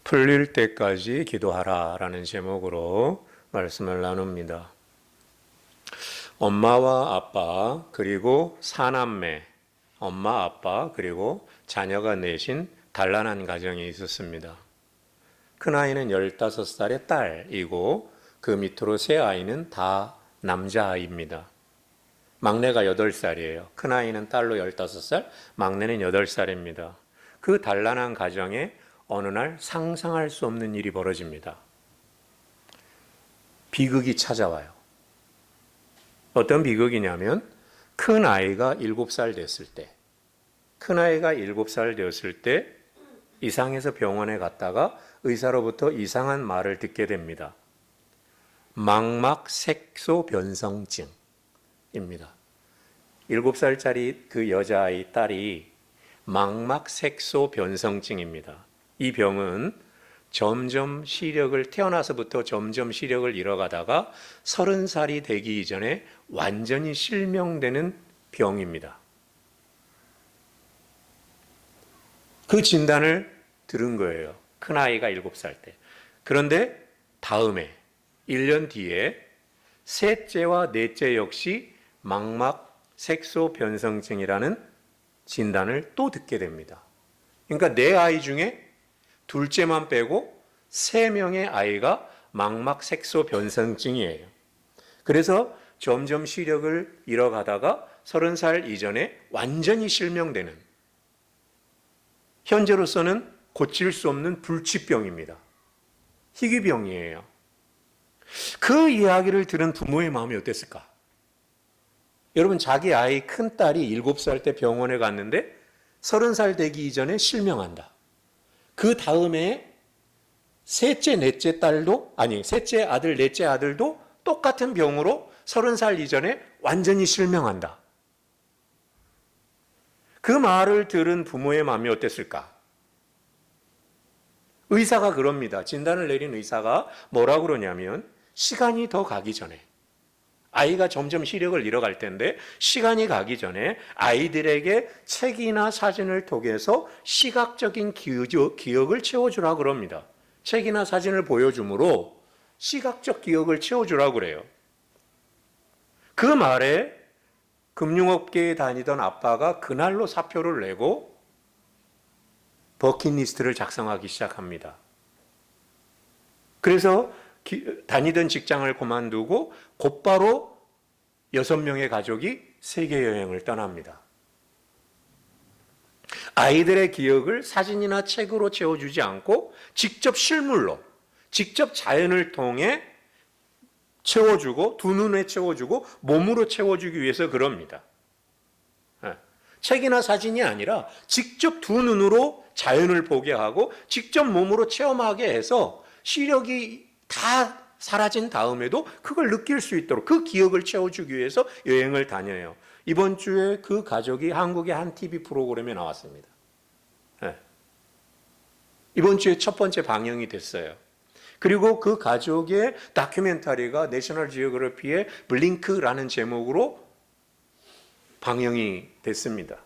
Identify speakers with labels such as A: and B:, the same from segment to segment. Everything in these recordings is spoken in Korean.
A: 풀릴 때까지 기도하라 라는 제목으로 말씀을 나눕니다. 엄마와 아빠 그리고 사남매, 엄마 아빠 그리고 자녀가 내신 단란한 가정이 있었습니다. 큰아이는 15살의 딸이고 그 밑으로 세 아이는 다 남자아이입니다. 막내가 8살이에요. 큰아이는 딸로 15살, 막내는 8살입니다. 그 단란한 가정에 어느 날 상상할 수 없는 일이 벌어집니다. 비극이 찾아와요. 어떤 비극이냐면 큰아이가 7살 됐을 때, 큰아이가 7살 되었을 때 이상해서 병원에 갔다가 의사로부터 이상한 말을 듣게 됩니다. 망막색소변성증입니다. 7살짜리 그 여자아이 딸이 망막색소변성증입니다. 이 병은 태어나서부터 점점 시력을 잃어가다가 30살이 되기 이전에 완전히 실명되는 병입니다. 그 진단을 들은 거예요. 큰아이가 7살 때. 그런데 다음에 1년 뒤에 셋째와 넷째 역시 망막색소변성증이라는 진단을 또 듣게 됩니다. 그러니까 4아이 중에 둘째만 빼고 3명의 아이가 망막색소변성증이에요. 그래서 점점 시력을 잃어가다가 30살 이전에 완전히 실명되는, 현재로서는 고칠 수 없는 불치병입니다. 희귀병이에요. 그 이야기를 들은 부모의 마음이 어땠을까? 여러분, 자기 아이 큰딸이 7살 때 병원에 갔는데 30살 되기 이전에 실명한다. 그 다음에 셋째 아들, 넷째 아들도 똑같은 병으로 30살 이전에 완전히 실명한다. 그 말을 들은 부모의 마음이 어땠을까? 의사가 그럽니다. 진단을 내린 의사가 뭐라고 그러냐면, 시간이 더 가기 전에, 아이가 점점 시력을 잃어갈 텐데 시간이 가기 전에 아이들에게 책이나 사진을 통해서 시각적인 기억을 채워주라 그럽니다. 책이나 사진을 보여줌으로 시각적 기억을 채워주라 그래요. 그 말에 금융업계에 다니던 아빠가 그날로 사표를 내고 버킷리스트를 작성하기 시작합니다. 그래서 다니던 직장을 그만두고 곧바로 6명의 가족이 세계 여행을 떠납니다. 아이들의 기억을 사진이나 책으로 채워주지 않고 직접 실물로, 직접 자연을 통해 채워주고, 두 눈에 채워주고, 몸으로 채워주기 위해서 그럽니다. 책이나 사진이 아니라 직접 두 눈으로 자연을 보게 하고 직접 몸으로 체험하게 해서 시력이 다 사라진 다음에도 그걸 느낄 수 있도록 그 기억을 채워주기 위해서 여행을 다녀요. 이번 주에 그 가족이 한국의 한 TV 프로그램에 나왔습니다. 이번 주에 첫 번째 방영이 됐어요. 그리고 그 가족의 다큐멘터리가 내셔널 지오그래피의 블링크라는 제목으로 방영이 됐습니다.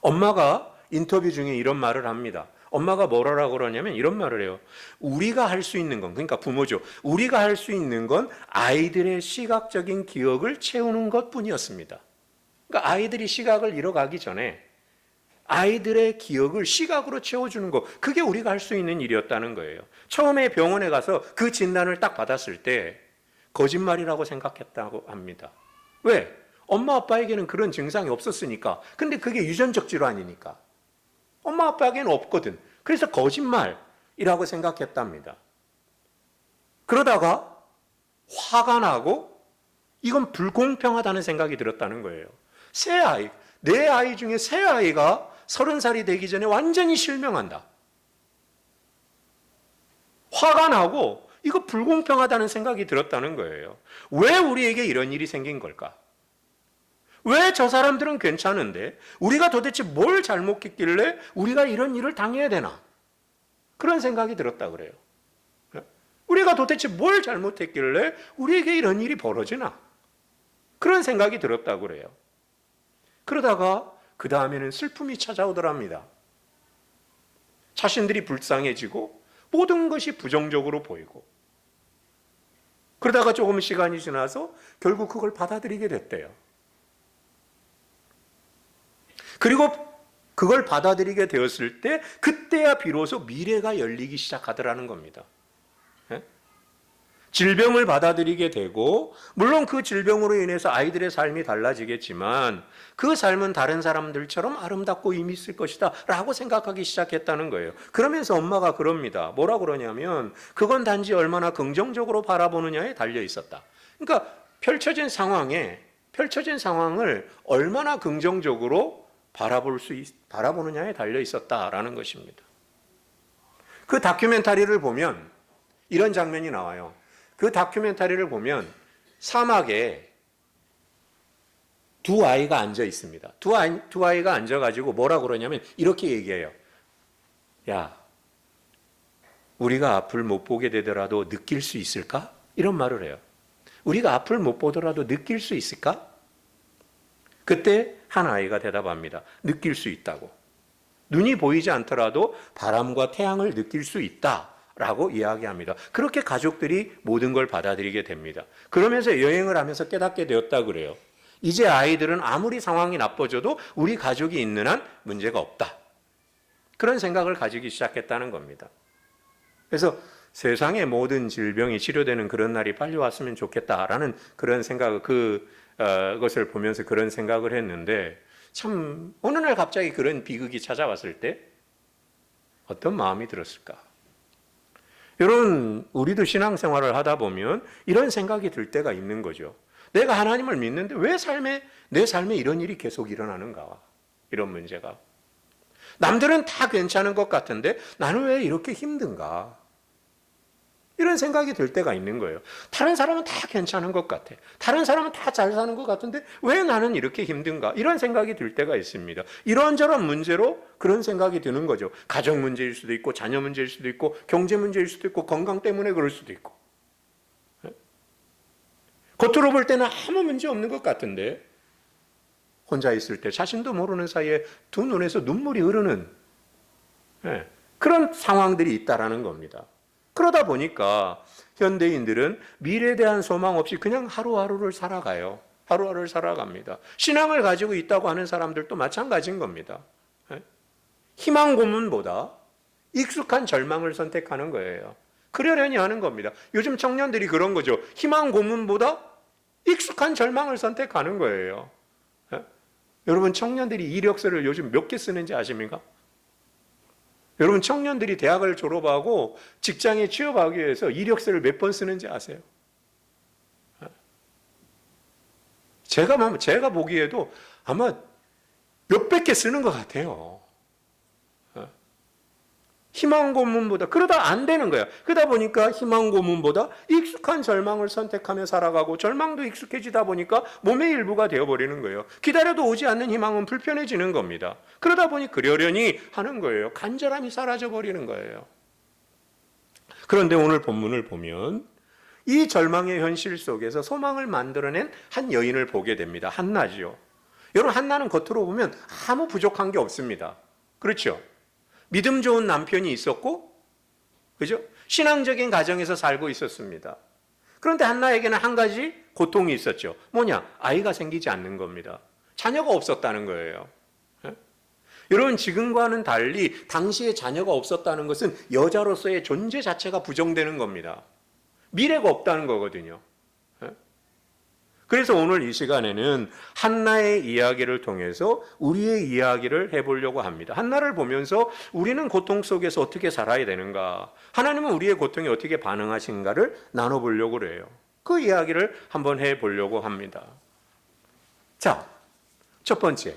A: 엄마가 인터뷰 중에 이런 말을 합니다. 엄마가 뭐라고 그러냐면 이런 말을 해요. 우리가 할 수 있는 건, 그러니까 부모죠. 우리가 할 수 있는 건 아이들의 시각적인 기억을 채우는 것뿐이었습니다. 그러니까 아이들이 시각을 잃어가기 전에 아이들의 기억을 시각으로 채워주는 것, 그게 우리가 할 수 있는 일이었다는 거예요. 처음에 병원에 가서 그 진단을 딱 받았을 때 거짓말이라고 생각했다고 합니다. 왜? 엄마 아빠에게는 그런 증상이 없었으니까. 근데 그게 유전적 질환이니까. 엄마 아빠에게는 없거든. 그래서 거짓말이라고 생각했답니다. 그러다가 화가 나고 이건 불공평하다는 생각이 들었다는 거예요. 내 아이 중에 세 아이가 30살이 되기 전에 완전히 실명한다. 화가 나고 이거 불공평하다는 생각이 들었다는 거예요. 왜 우리에게 이런 일이 생긴 걸까? 왜 저 사람들은 괜찮은데 우리가 도대체 뭘 잘못했길래 우리가 이런 일을 당해야 되나? 그런 생각이 들었다 그래요. 우리가 도대체 뭘 잘못했길래 우리에게 이런 일이 벌어지나? 그런 생각이 들었다 그래요. 그러다가 그 다음에는 슬픔이 찾아오더랍니다. 자신들이 불쌍해지고 모든 것이 부정적으로 보이고, 그러다가 조금 시간이 지나서 결국 그걸 받아들이게 됐대요. 그리고 그걸 받아들이게 되었을 때 그때야 비로소 미래가 열리기 시작하더라는 겁니다. 질병을 받아들이게 되고, 물론 그 질병으로 인해서 아이들의 삶이 달라지겠지만 그 삶은 다른 사람들처럼 아름답고 의미 있을 것이다 라고 생각하기 시작했다는 거예요. 그러면서 엄마가 그럽니다. 뭐라 그러냐면 그건 단지 얼마나 긍정적으로 바라보느냐에 달려 있었다. 그러니까 펼쳐진 상황을 얼마나 긍정적으로 바라보느냐에 달려 있었다라는 것입니다. 그 다큐멘터리를 보면 이런 장면이 나와요. 그 다큐멘터리를 보면 사막에 두 아이가 앉아 있습니다. 두 아이가 앉아가지고 뭐라 그러냐면 이렇게 얘기해요. 야, 우리가 앞을 못 보게 되더라도 느낄 수 있을까? 이런 말을 해요. 우리가 앞을 못 보더라도 느낄 수 있을까? 그때 한 아이가 대답합니다. 느낄 수 있다고. 눈이 보이지 않더라도 바람과 태양을 느낄 수 있다 라고 이야기합니다. 그렇게 가족들이 모든 걸 받아들이게 됩니다. 그러면서 여행을 하면서 깨닫게 되었다 그래요. 이제 아이들은 아무리 상황이 나빠져도 우리 가족이 있는 한 문제가 없다. 그런 생각을 가지기 시작했다는 겁니다. 그래서 세상의 모든 질병이 치료되는 그런 날이 빨리 왔으면 좋겠다라는 그런 생각, 그것을 보면서 그런 생각을 했는데, 참 어느 날 갑자기 그런 비극이 찾아왔을 때 어떤 마음이 들었을까? 여러분, 우리도 신앙생활을 하다 보면 이런 생각이 들 때가 있는 거죠. 내가 하나님을 믿는데 왜 내 삶에 이런 일이 계속 일어나는가? 이런 문제가. 남들은 다 괜찮은 것 같은데 나는 왜 이렇게 힘든가? 이런 생각이 들 때가 있는 거예요. 다른 사람은 다 괜찮은 것 같아. 다른 사람은 다 잘 사는 것 같은데 왜 나는 이렇게 힘든가? 이런 생각이 들 때가 있습니다. 이런저런 문제로 그런 생각이 드는 거죠. 가정 문제일 수도 있고, 자녀 문제일 수도 있고, 경제 문제일 수도 있고, 건강 때문에 그럴 수도 있고. 겉으로 볼 때는 아무 문제 없는 것 같은데 혼자 있을 때 자신도 모르는 사이에 두 눈에서 눈물이 흐르는 그런 상황들이 있다라는 겁니다. 그러다 보니까 현대인들은 미래에 대한 소망 없이 그냥 하루하루를 살아가요. 하루하루를 살아갑니다. 신앙을 가지고 있다고 하는 사람들도 마찬가지인 겁니다. 희망 고문보다 익숙한 절망을 선택하는 거예요. 그러려니 하는 겁니다. 요즘 청년들이 그런 거죠. 희망 고문보다 익숙한 절망을 선택하는 거예요. 여러분, 청년들이 이력서를 요즘 몇 개 쓰는지 아십니까? 여러분, 청년들이 대학을 졸업하고 직장에 취업하기 위해서 이력서를 몇 번 쓰는지 아세요? 제가 보기에도 아마 몇백 개 쓰는 것 같아요. 희망 고문보다, 그러다 안 되는 거야. 그러다 보니까 희망 고문보다 익숙한 절망을 선택하며 살아가고, 절망도 익숙해지다 보니까 몸의 일부가 되어버리는 거예요. 기다려도 오지 않는 희망은 불편해지는 겁니다. 그러다 보니 그러려니 하는 거예요. 간절함이 사라져버리는 거예요. 그런데 오늘 본문을 보면 이 절망의 현실 속에서 소망을 만들어낸 한 여인을 보게 됩니다. 한나지요. 여러분, 한나는 겉으로 보면 아무 부족한 게 없습니다. 그렇죠? 믿음 좋은 남편이 있었고, 그죠? 신앙적인 가정에서 살고 있었습니다. 그런데 한나에게는 한 가지 고통이 있었죠. 뭐냐? 아이가 생기지 않는 겁니다. 자녀가 없었다는 거예요. 여러분, 지금과는 달리 당시에 자녀가 없었다는 것은 여자로서의 존재 자체가 부정되는 겁니다. 미래가 없다는 거거든요. 그래서 오늘 이 시간에는 한나의 이야기를 통해서 우리의 이야기를 해보려고 합니다. 한나를 보면서 우리는 고통 속에서 어떻게 살아야 되는가, 하나님은 우리의 고통에 어떻게 반응하신가를 나눠보려고 그래요. 그 이야기를 한번 해보려고 합니다. 자, 첫 번째,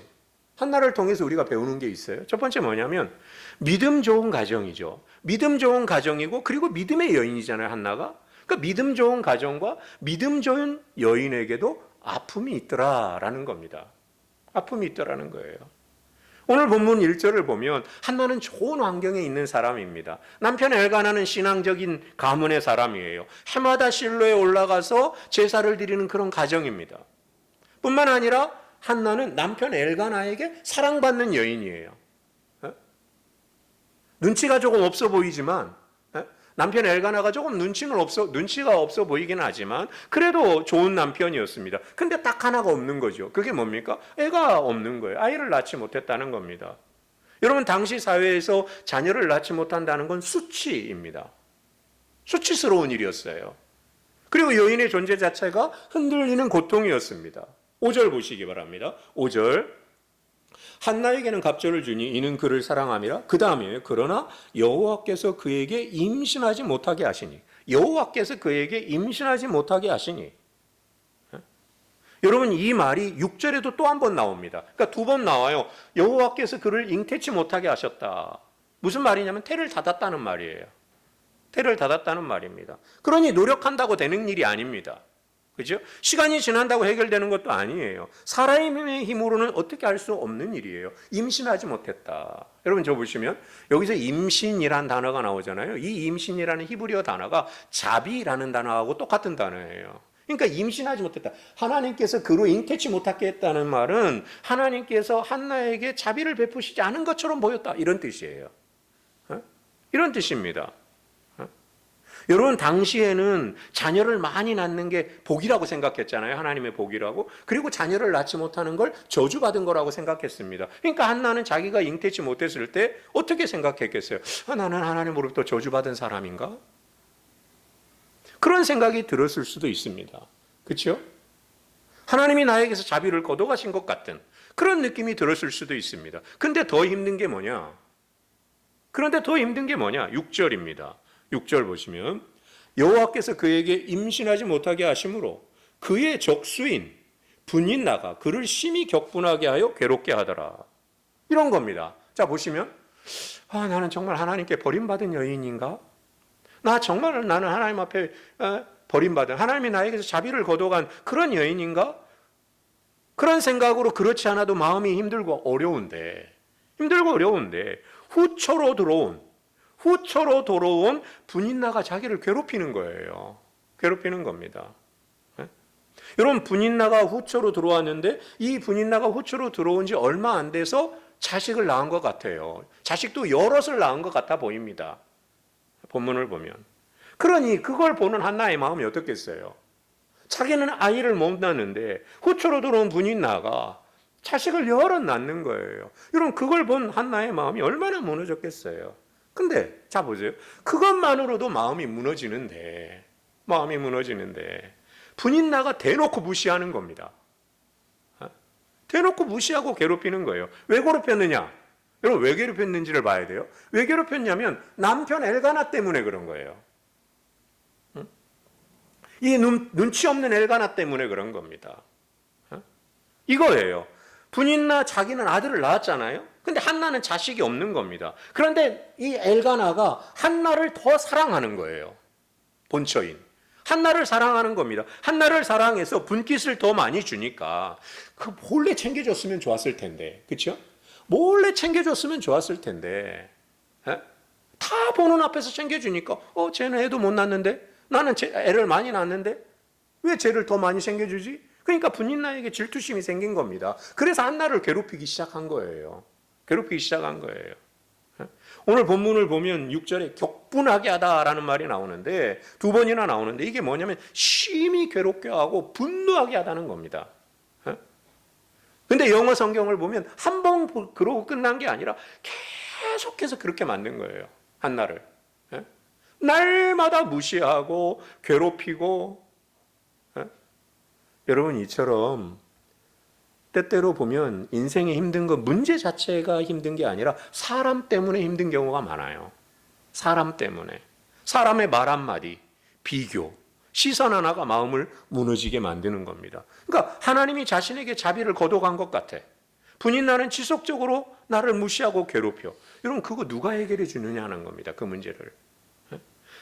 A: 한나를 통해서 우리가 배우는 게 있어요. 첫 번째 뭐냐면 믿음 좋은 가정이죠. 믿음 좋은 가정이고, 그리고 믿음의 여인이잖아요, 한나가. 그러니까 믿음 좋은 가정과 믿음 좋은 여인에게도 아픔이 있더라라는 겁니다. 아픔이 있더라는 거예요. 오늘 본문 1절을 보면 한나는 좋은 환경에 있는 사람입니다. 남편 엘가나는 신앙적인 가문의 사람이에요. 해마다 실로에 올라가서 제사를 드리는 그런 가정입니다. 뿐만 아니라 한나는 남편 엘가나에게 사랑받는 여인이에요. 눈치가 조금 없어 보이지만 남편 엘가나가 조금 눈치가 없어 보이긴 하지만 그래도 좋은 남편이었습니다. 근데 딱 하나가 없는 거죠. 그게 뭡니까? 애가 없는 거예요. 아이를 낳지 못했다는 겁니다. 여러분, 당시 사회에서 자녀를 낳지 못한다는 건 수치입니다. 수치스러운 일이었어요. 그리고 여인의 존재 자체가 흔들리는 고통이었습니다. 5절 보시기 바랍니다. 5절. 한나에게는 갑절을 주니 이는 그를 사랑함이라. 그 다음에 그러나 여호와께서 그에게 임신하지 못하게 하시니. 여호와께서 그에게 임신하지 못하게 하시니. 여러분, 이 말이 6절에도 또 한 번 나옵니다. 그러니까 두 번 나와요. 여호와께서 그를 잉태치 못하게 하셨다. 무슨 말이냐면 태를 닫았다는 말이에요. 태를 닫았다는 말입니다. 그러니 노력한다고 되는 일이 아닙니다. 그죠? 시간이 지난다고 해결되는 것도 아니에요. 사람의 힘으로는 어떻게 할 수 없는 일이에요. 임신하지 못했다. 여러분, 저 보시면 여기서 임신이란 단어가 나오잖아요. 이 임신이라는 히브리어 단어가 자비라는 단어하고 똑같은 단어예요. 그러니까 임신하지 못했다. 하나님께서 그로 잉태치 못하게 했다는 말은 하나님께서 한나에게 자비를 베푸시지 않은 것처럼 보였다. 이런 뜻이에요. 이런 뜻입니다. 여러분, 당시에는 자녀를 많이 낳는 게 복이라고 생각했잖아요. 하나님의 복이라고. 그리고 자녀를 낳지 못하는 걸 저주받은 거라고 생각했습니다. 그러니까 한나는 자기가 잉태치 못했을 때 어떻게 생각했겠어요? 나는 하나님으로부터 저주받은 사람인가? 그런 생각이 들었을 수도 있습니다. 그렇죠? 하나님이 나에게서 자비를 거둬가신 것 같은 그런 느낌이 들었을 수도 있습니다. 근데 더 힘든 게 뭐냐? 6절입니다. 6절 보시면 여호와께서 그에게 임신하지 못하게 하심으로 그의 적수인 분인나가 그를 심히 격분하게 하여 괴롭게 하더라. 이런 겁니다. 자, 보시면 나는 정말 하나님께 버림받은 여인인가? 나는 하나님 앞에 버림받은, 하나님이 나에게서 자비를 거둬간 그런 여인인가? 그런 생각으로 그렇지 않아도 마음이 힘들고 어려운데 후처로 들어온 분인나가 자기를 괴롭히는 거예요. 괴롭히는 겁니다. 여러분, 분인나가 후처로 들어왔는데 이 분인나가 후처로 들어온 지 얼마 안 돼서 자식을 낳은 것 같아요. 자식도 여럿을 낳은 것 같아 보입니다. 본문을 보면. 그러니 그걸 보는 한나의 마음이 어떻겠어요? 자기는 아이를 못 낳는데 후처로 들어온 분인나가 자식을 여럿 낳는 거예요. 여러분, 그걸 본 한나의 마음이 얼마나 무너졌겠어요? 근데 자 보세요. 그것만으로도 마음이 무너지는데 분인나가 대놓고 무시하는 겁니다. 대놓고 무시하고 괴롭히는 거예요. 왜 괴롭혔느냐? 여러분, 왜 괴롭혔는지를 봐야 돼요. 왜 괴롭혔냐면 남편 엘가나 때문에 그런 거예요. 이 눈치 없는 엘가나 때문에 그런 겁니다. 이거예요. 분인나 자기는 아들을 낳았잖아요. 근데 한나는 자식이 없는 겁니다. 그런데 이 엘가나가 한나를 더 사랑하는 거예요. 본처인. 한나를 사랑하는 겁니다. 한나를 사랑해서 분깃을 더 많이 주니까 그 몰래 챙겨줬으면 좋았을 텐데. 그렇죠? 몰래 챙겨줬으면 좋았을 텐데. 다 보는 앞에서 챙겨주니까 쟤는 애도 못 낳는데 나는 애를 많이 낳는데 왜 쟤를 더 많이 챙겨주지? 그러니까 분인나에게 질투심이 생긴 겁니다. 그래서 한나를 괴롭히기 시작한 거예요. 오늘 본문을 보면 6절에 격분하게 하다라는 말이 나오는데 두 번이나 나오는데 이게 뭐냐면 심히 괴롭게 하고 분노하게 하다는 겁니다. 근데 영어 성경을 보면 한 번 그러고 끝난 게 아니라 계속해서 그렇게 만든 거예요. 한나를. 날마다 무시하고 괴롭히고. 여러분, 이처럼 때때로 보면 인생에 힘든 건 문제 자체가 힘든 게 아니라 사람 때문에 힘든 경우가 많아요. 사람 때문에. 사람의 말 한마디, 비교, 시선 하나가 마음을 무너지게 만드는 겁니다. 그러니까 하나님이 자신에게 자비를 거둬간 것 같아. 분인나는 지속적으로 나를 무시하고 괴롭혀. 여러분, 그거 누가 해결해 주느냐는 겁니다. 그 문제를.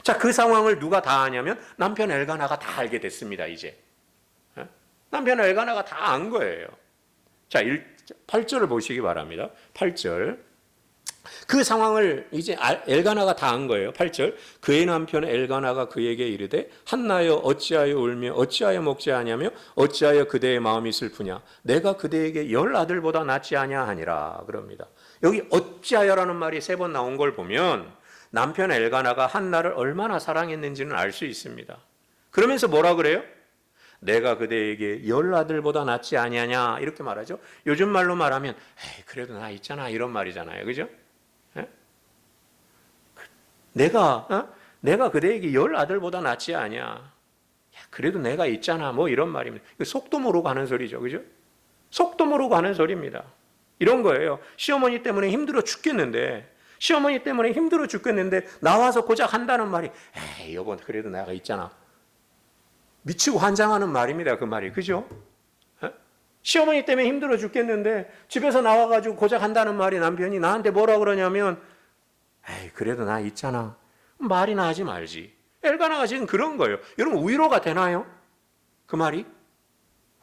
A: 자, 그 상황을 누가 다 아냐면 남편 엘가나가 다 알게 됐습니다. 이제. 남편 엘가나가 다 안 거예요. 자, 8절을 보시기 바랍니다. 8절. 그 상황을 이제 엘가나가 다 안 거예요. 8절. 그의 남편 엘가나가 그에게 이르되 한나여 어찌하여 울며 어찌하여 먹지 아니하며 어찌하여 그대의 마음이 슬프냐? 내가 그대에게 10 아들보다 낫지 아니하니라 그럽니다. 여기 어찌하여라는 말이 3번 나온 걸 보면 남편 엘가나가 한나를 얼마나 사랑했는지는 알 수 있습니다. 그러면서 뭐라 그래요? 내가 그대에게 10아들보다 낫지 아니하냐 이렇게 말하죠. 요즘 말로 말하면 에이, 그래도 나 있잖아 이런 말이잖아요. 그죠? 예? 내가 그대에게 10아들보다 낫지 않냐. 야, 그래도 내가 있잖아 뭐 이런 말입니다. 속도 모르고 하는 소리죠. 그죠? 속도 모르고 하는 소리입니다. 이런 거예요. 시어머니 때문에 힘들어 죽겠는데 나와서 고작 한다는 말이 에이 여보 그래도 내가 있잖아. 미치고 환장하는 말입니다. 그 말이. 그죠? 에? 시어머니 때문에 힘들어 죽겠는데 집에서 나와가지고 고작 한다는 말이 남편이 나한테 뭐라 그러냐면 에이 그래도 나 있잖아. 말이나 하지 말지. 엘가나가 지금 그런 거예요. 여러분 위로가 되나요? 그 말이?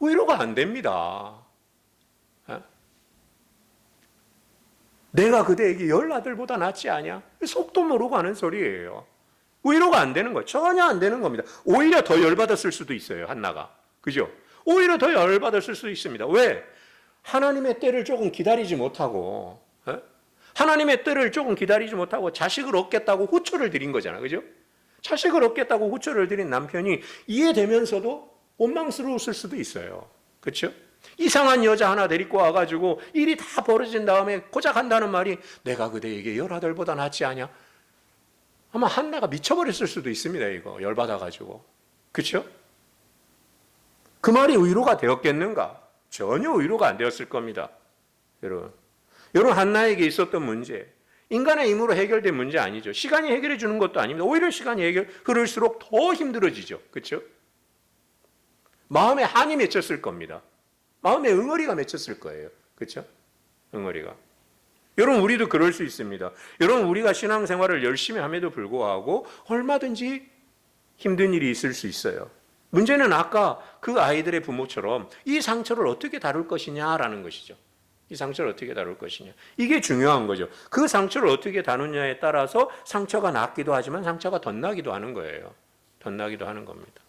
A: 위로가 안 됩니다. 에? 내가 그대에게 10아들보다 낫지 않냐? 속도 모르고 하는 소리예요. 위로가 안 되는 거예요. 전혀 안 되는 겁니다. 오히려 더 열받았을 수도 있어요. 한나가. 그죠? 오히려 더 열받았을 수도 있습니다. 왜? 하나님의 때를 조금 기다리지 못하고 하나님의 때를 조금 기다리지 못하고 자식을 얻겠다고 호초를 드린 거잖아. 그죠? 자식을 얻겠다고 호초를 드린 남편이 이해되면서도 원망스러웠을 수도 있어요. 그렇죠? 이상한 여자 하나 데리고 와가지고 일이 다 벌어진 다음에 고작 한다는 말이 내가 그대에게 10아들보다 낫지 않냐? 아마 한나가 미쳐버렸을 수도 있습니다. 이거 열받아가지고. 그렇죠? 그 말이 위로가 되었겠는가? 전혀 위로가 안 되었을 겁니다. 여러분 한나에게 있었던 문제 인간의 힘으로 해결된 문제 아니죠. 시간이 해결해 주는 것도 아닙니다. 오히려 시간이 흐를수록 더 힘들어지죠. 그렇죠? 마음에 한이 맺혔을 겁니다. 마음에 응어리가 맺혔을 거예요. 그렇죠? 응어리가. 여러분 우리도 그럴 수 있습니다. 여러분 우리가 신앙생활을 열심히 함에도 불구하고 얼마든지 힘든 일이 있을 수 있어요. 문제는 아까 그 아이들의 부모처럼 이 상처를 어떻게 다룰 것이냐라는 것이죠. 이 상처를 어떻게 다룰 것이냐. 이게 중요한 거죠. 그 상처를 어떻게 다루냐에 따라서 상처가 낫기도 하지만 상처가 덧나기도 하는 거예요. 덧나기도 하는 겁니다.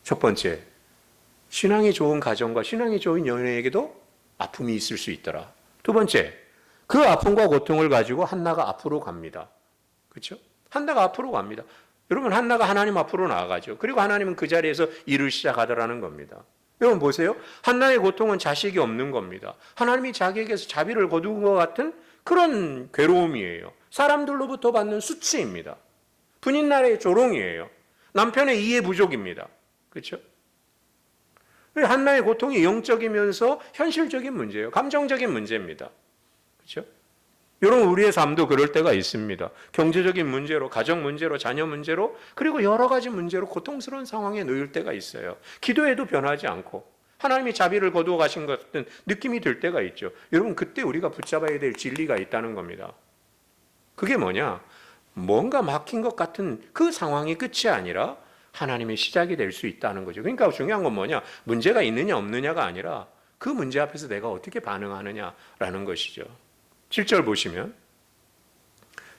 A: 첫 번째, 신앙이 좋은 가정과 신앙이 좋은 연애에게도 아픔이 있을 수 있더라. 두 번째, 그 아픔과 고통을 가지고 한나가 앞으로 갑니다. 그렇죠? 한나가 앞으로 갑니다. 여러분 한나가 하나님 앞으로 나아가죠. 그리고 하나님은 그 자리에서 일을 시작하더라는 겁니다. 여러분 보세요. 한나의 고통은 자식이 없는 겁니다. 하나님이 자기에게서 자비를 거둔 것 같은 그런 괴로움이에요. 사람들로부터 받는 수치입니다. 분인날의 조롱이에요. 남편의 이해 부족입니다. 그렇죠? 한나의 고통이 영적이면서 현실적인 문제예요. 감정적인 문제입니다. 그렇죠? 여러분 우리의 삶도 그럴 때가 있습니다. 경제적인 문제로, 가정 문제로, 자녀 문제로, 그리고 여러 가지 문제로 고통스러운 상황에 놓일 때가 있어요. 기도해도 변하지 않고 하나님이 자비를 거두어 가신 것 같은 느낌이 들 때가 있죠. 여러분 그때 우리가 붙잡아야 될 진리가 있다는 겁니다. 그게 뭐냐? 뭔가 막힌 것 같은 그 상황이 끝이 아니라 하나님의 시작이 될 수 있다는 거죠. 그러니까 중요한 건 뭐냐? 문제가 있느냐 없느냐가 아니라 그 문제 앞에서 내가 어떻게 반응하느냐라는 것이죠. 7절 보시면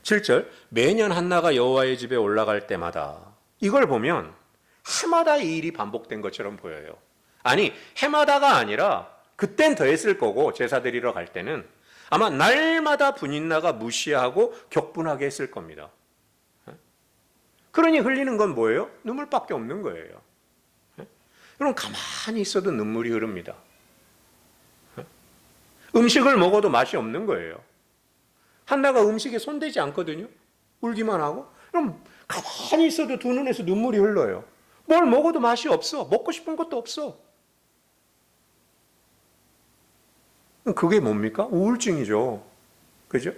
A: 7절 매년 한나가 여호와의 집에 올라갈 때마다 이걸 보면 해마다 이 일이 반복된 것처럼 보여요. 아니 해마다가 아니라 그땐 더 했을 거고 제사 드리러 갈 때는 아마 날마다 분인나가 무시하고 격분하게 했을 겁니다. 그러니 흘리는 건 뭐예요? 눈물밖에 없는 거예요. 여러분 가만히 있어도 눈물이 흐릅니다. 음식을 먹어도 맛이 없는 거예요. 한나가 음식에 손대지 않거든요. 울기만 하고. 그럼 가만히 있어도 두 눈에서 눈물이 흘러요. 뭘 먹어도 맛이 없어. 먹고 싶은 것도 없어. 그게 뭡니까? 우울증이죠. 그죠?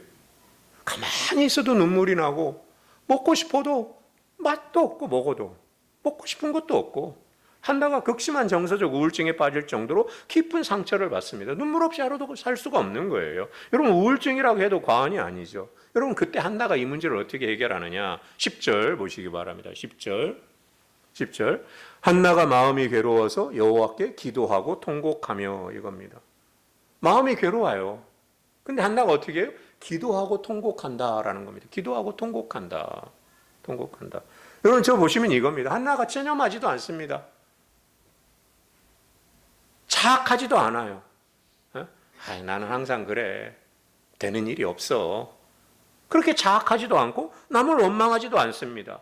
A: 가만히 있어도 눈물이 나고 먹고 싶어도 맛도 없고 먹어도 먹고 싶은 것도 없고 한나가 극심한 정서적 우울증에 빠질 정도로 깊은 상처를 받습니다. 눈물 없이 하루도 살 수가 없는 거예요. 여러분 우울증이라고 해도 과언이 아니죠. 여러분 그때 한나가 이 문제를 어떻게 해결하느냐. 10절 보시기 바랍니다. 10절 한나가 마음이 괴로워서 여호와께 기도하고 통곡하며 이겁니다. 마음이 괴로워요. 근데 한나가 어떻게 해요? 기도하고 통곡한다라는 겁니다. 기도하고 통곡한다. 여러분 저 보시면 이겁니다. 한나가 체념하지도 않습니다. 자학하지도 않아요. 나는 항상 그래. 되는 일이 없어. 그렇게 자학하지도 않고 남을 원망하지도 않습니다.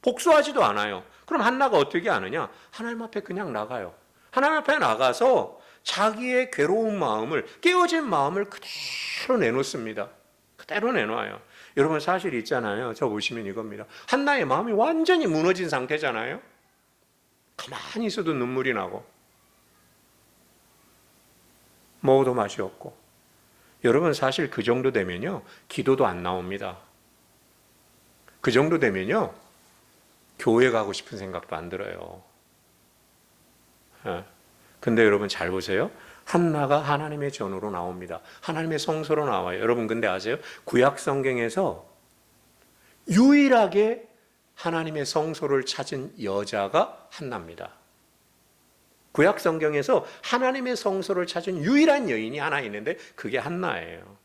A: 복수하지도 않아요. 그럼 한나가 어떻게 하느냐? 하나님 앞에 그냥 나가요. 하나님 앞에 나가서 자기의 괴로운 마음을, 깨어진 마음을 그대로 내놓습니다. 그대로 내놓아요. 여러분 사실 있잖아요. 저 보시면 이겁니다. 한나의 마음이 완전히 무너진 상태잖아요. 가만히 있어도 눈물이 나고 먹어도 맛이 없고. 여러분 사실 그 정도 되면요 기도도 안 나옵니다. 그 정도 되면요 교회 가고 싶은 생각도 안 들어요. 근데 여러분 잘 보세요. 한나가 하나님의 전으로 나옵니다. 하나님의 성소로 나와요. 여러분 근데 아세요? 구약 성경에서 유일하게 하나님의 성소를 찾은 여자가 한나입니다. 구약 성경에서 하나님의 성소를 찾은 유일한 여인이 하나 있는데 그게 한나예요.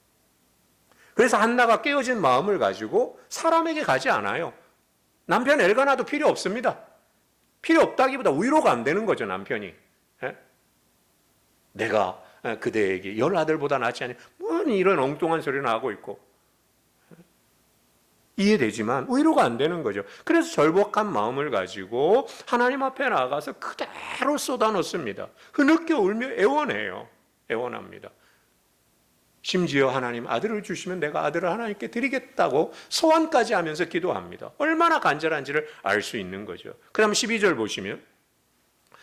A: 그래서 한나가 깨어진 마음을 가지고 사람에게 가지 않아요. 남편 엘가나도 필요 없습니다. 필요 없다기보다 위로가 안 되는 거죠, 남편이. 내가 그대에게 10아들보다 낫지 않니? 뭐 이런 엉뚱한 소리를 하고 있고. 이해되지만 위로가 안 되는 거죠. 그래서 절박한 마음을 가지고 하나님 앞에 나가서 그대로 쏟아놓습니다. 흐느껴 울며 애원해요. 애원합니다. 심지어 하나님 아들을 주시면 내가 아들을 하나님께 드리겠다고 소원까지 하면서 기도합니다. 얼마나 간절한지를 알 수 있는 거죠. 그 다음 12절 보시면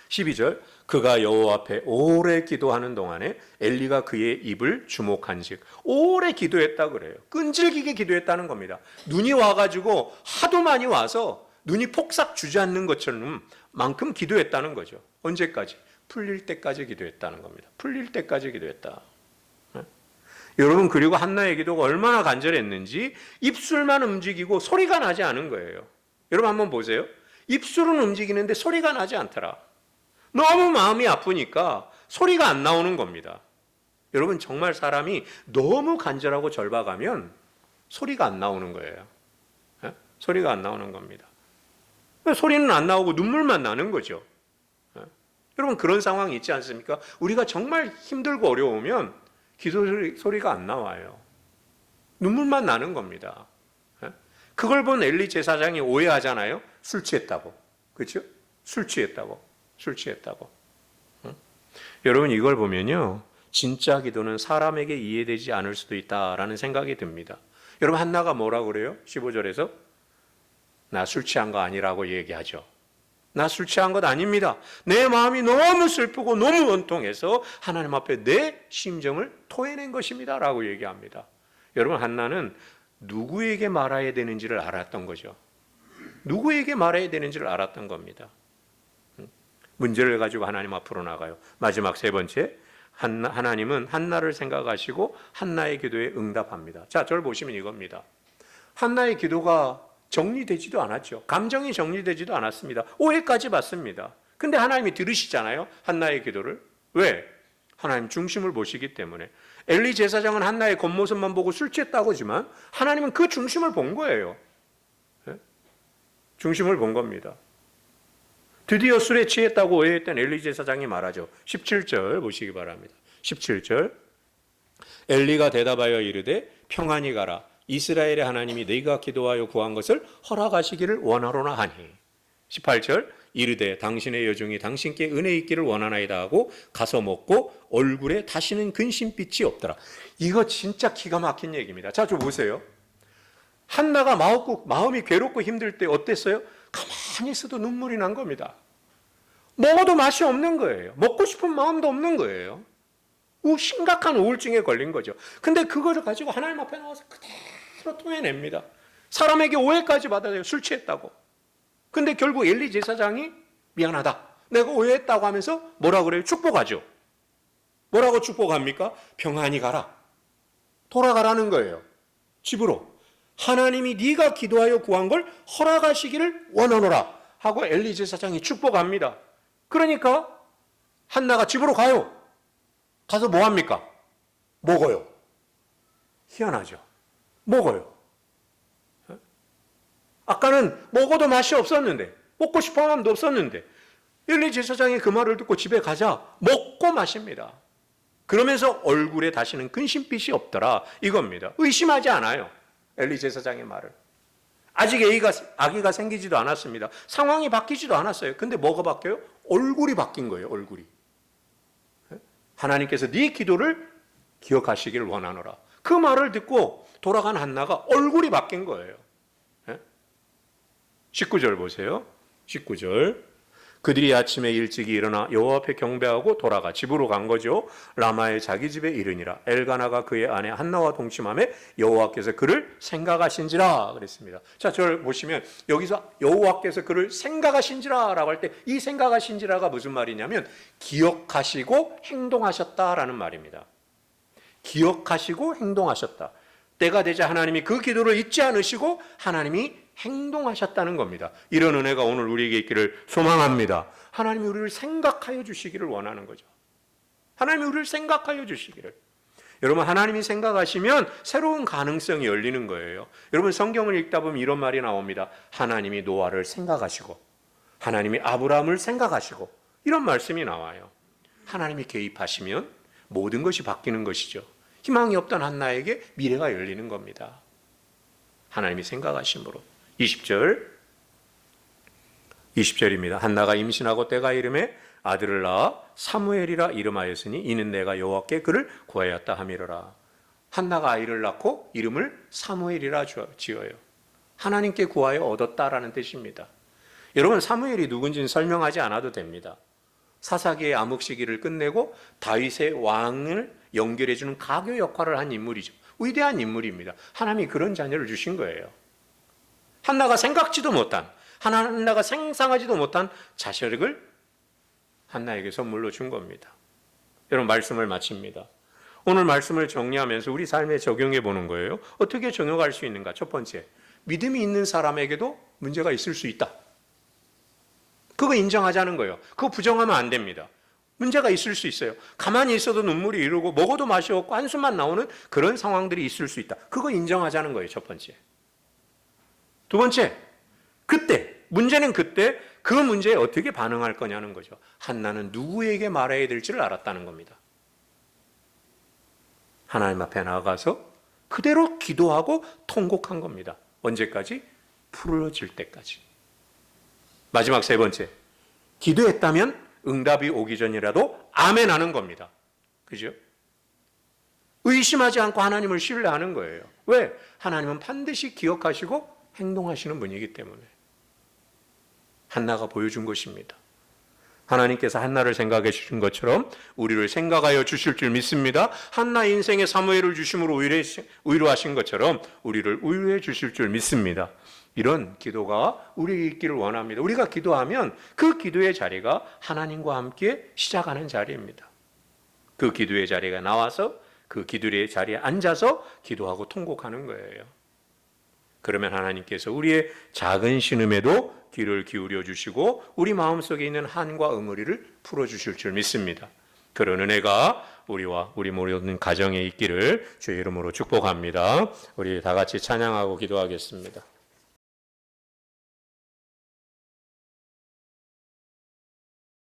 A: 12절 그가 여호와 앞에 오래 기도하는 동안에 엘리가 그의 입을 주목한즉 오래 기도했다 그래요. 끈질기게 기도했다는 겁니다. 눈이 와가지고 하도 많이 와서 눈이 폭삭 주저앉는 것처럼 만큼 기도했다는 거죠. 언제까지? 풀릴 때까지 기도했다는 겁니다. 풀릴 때까지 기도했다. 여러분 그리고 한나의 기도가 얼마나 간절했는지 입술만 움직이고 소리가 나지 않은 거예요. 여러분 한번 보세요. 입술은 움직이는데 소리가 나지 않더라. 너무 마음이 아프니까 소리가 안 나오는 겁니다. 여러분 정말 사람이 너무 간절하고 절박하면 소리가 안 나오는 거예요. 소리가 안 나오는 겁니다. 소리는 안 나오고 눈물만 나는 거죠. 여러분 그런 상황이 있지 않습니까? 우리가 정말 힘들고 어려우면 기도 소리가 안 나와요. 눈물만 나는 겁니다. 그걸 본 엘리 제사장이 오해하잖아요. 술 취했다고. 그렇죠? 술 취했다고. 여러분 이걸 보면요. 진짜 기도는 사람에게 이해되지 않을 수도 있다라는 생각이 듭니다. 여러분 한나가 뭐라고 그래요? 15절에서 나 술 취한 거 아니라고 얘기하죠. 나 술 취한 것 아닙니다. 내 마음이 너무 슬프고 너무 원통해서 하나님 앞에 내 심정을 토해낸 것입니다 라고 얘기합니다. 여러분 한나는 누구에게 말해야 되는지를 알았던 거죠. 누구에게 말해야 되는지를 알았던 겁니다. 문제를 가지고 하나님 앞으로 나가요. 마지막 세 번째, 하나님은 한나를 생각하시고 한나의 기도에 응답합니다. 자, 저를 보시면 이겁니다. 한나의 기도가 정리되지도 않았죠. 감정이 정리되지도 않았습니다. 오해까지 받습니다. 근데 하나님이 들으시잖아요. 한나의 기도를. 왜? 하나님 중심을 보시기 때문에. 엘리 제사장은 한나의 겉모습만 보고 술 취했다고 하지만 하나님은 그 중심을 본 거예요. 중심을 본 겁니다. 드디어 술에 취했다고 오해했던 엘리 제사장이 말하죠. 17절 보시기 바랍니다. 17절 엘리가 대답하여 이르되 평안히 가라. 이스라엘의 하나님이 네가 기도하여 구한 것을 허락하시기를 원하로나 하니. 18절 이르되 당신의 여종이 당신께 은혜 있기를 원하나이다 하고 가서 먹고 얼굴에 다시는 근심빛이 없더라. 이거 진짜 기가 막힌 얘기입니다. 자, 좀 보세요. 한나가 마음이 괴롭고 힘들 때 어땠어요? 가만히 있어도 눈물이 난 겁니다. 먹어도 맛이 없는 거예요. 먹고 싶은 마음도 없는 거예요. 심각한 우울증에 걸린 거죠. 근데 그거를 가지고 하나님 앞에 나와서 그대로 토해냅니다. 사람에게 오해까지 받아요. 술 취했다고. 근데 결국 엘리 제사장이 미안하다. 내가 오해했다고 하면서 뭐라 그래요? 축복하죠. 뭐라고 축복합니까? 평안히 가라. 돌아가라는 거예요. 집으로. 하나님이 네가 기도하여 구한 걸 허락하시기를 원하노라 하고 엘리 제사장이 축복합니다. 그러니까 한나가 집으로 가요. 가서 뭐 합니까? 먹어요. 희한하죠. 먹어요. 아까는 먹어도 맛이 없었는데, 먹고 싶어 마음도 없었는데, 엘리 제사장이 그 말을 듣고 집에 가자 먹고 마십니다. 그러면서 얼굴에 다시는 근심빛이 없더라 이겁니다. 의심하지 않아요. 엘리 제사장의 말을. 아직 아기가 생기지도 않았습니다. 상황이 바뀌지도 않았어요. 근데 뭐가 바뀌어요? 얼굴이 바뀐 거예요. 얼굴이. 하나님께서 네 기도를 기억하시기를 원하노라. 그 말을 듣고 돌아간 한나가 얼굴이 바뀐 거예요. 19절 보세요. 19절. 그들이 아침에 일찍이 일어나 여호와 앞에 경배하고 돌아가 집으로 간 거죠. 라마의 자기 집에 이르니라. 엘가나가 그의 아내 한나와 동침하며 여호와께서 그를 생각하신지라 그랬습니다. 자, 저를 보시면 여기서 여호와께서 그를 생각하신지라라고 할 때 이 생각하신지라가 무슨 말이냐면 기억하시고 행동하셨다라는 말입니다. 기억하시고 행동하셨다. 때가 되자 하나님이 그 기도를 잊지 않으시고 하나님이 행동하셨다는 겁니다. 이런 은혜가 오늘 우리에게 있기를 소망합니다. 하나님이 우리를 생각하여 주시기를 원하는 거죠. 하나님이 우리를 생각하여 주시기를. 여러분, 하나님이 생각하시면 새로운 가능성이 열리는 거예요. 여러분, 성경을 읽다 보면 이런 말이 나옵니다. 하나님이 노아를 생각하시고 하나님이 아브라함을 생각하시고 이런 말씀이 나와요. 하나님이 개입하시면 모든 것이 바뀌는 것이죠. 희망이 없던 한나에게 미래가 열리는 겁니다. 하나님이 생각하심으로. 20절입니다. 한나가 임신하고 때가 이름에 아들을 낳아 사무엘이라 이름하였으니 이는 내가 여호와께 그를 구하였다 함이로라. 한나가 아이를 낳고 이름을 사무엘이라 지어요. 하나님께 구하여 얻었다라는 뜻입니다. 여러분, 사무엘이 누군지는 설명하지 않아도 됩니다. 사사기의 암흑 시기를 끝내고 다윗의 왕을 연결해주는 가교 역할을 한 인물이죠. 위대한 인물입니다. 하나님이 그런 자녀를 주신 거예요. 한나가 생각지도 못한, 한나가 상상하지도 못한 자식을 한나에게 선물로 준 겁니다. 여러분, 말씀을 마칩니다. 오늘 말씀을 정리하면서 우리 삶에 적용해 보는 거예요. 어떻게 적용할 수 있는가? 첫 번째, 믿음이 있는 사람에게도 문제가 있을 수 있다. 그거 인정하자는 거예요. 그거 부정하면 안 됩니다. 문제가 있을 수 있어요. 가만히 있어도 눈물이 이르고 먹어도 맛이 없고 한숨만 나오는 그런 상황들이 있을 수 있다. 그거 인정하자는 거예요. 첫 번째. 두 번째, 문제는 그때 그 문제에 어떻게 반응할 거냐는 거죠. 한나는 누구에게 말해야 될지를 알았다는 겁니다. 하나님 앞에 나아가서 그대로 기도하고 통곡한 겁니다. 언제까지? 풀어질 때까지. 마지막 세 번째, 기도했다면 응답이 오기 전이라도 아멘 하는 겁니다. 그죠? 의심하지 않고 하나님을 신뢰하는 거예요. 왜? 하나님은 반드시 기억하시고 행동하시는 분이기 때문에. 한나가 보여준 것입니다. 하나님께서 한나를 생각해 주신 것처럼 우리를 생각하여 주실 줄 믿습니다. 한나 인생에 사무엘을 주심으로 위로하신 것처럼 우리를 위로해 주실 줄 믿습니다. 이런 기도가 우리에게 있기를 원합니다. 우리가 기도하면 그 기도의 자리가 하나님과 함께 시작하는 자리입니다. 그 기도의 자리가 나와서 그 기도의 자리에 앉아서 기도하고 통곡하는 거예요. 그러면 하나님께서 우리의 작은 신음에도 귀를 기울여 주시고 우리 마음속에 있는 한과 응어리를 풀어주실 줄 믿습니다. 그런 은혜가 우리와 우리 모든 가정에 있기를 주의 이름으로 축복합니다. 우리 다 같이 찬양하고 기도하겠습니다.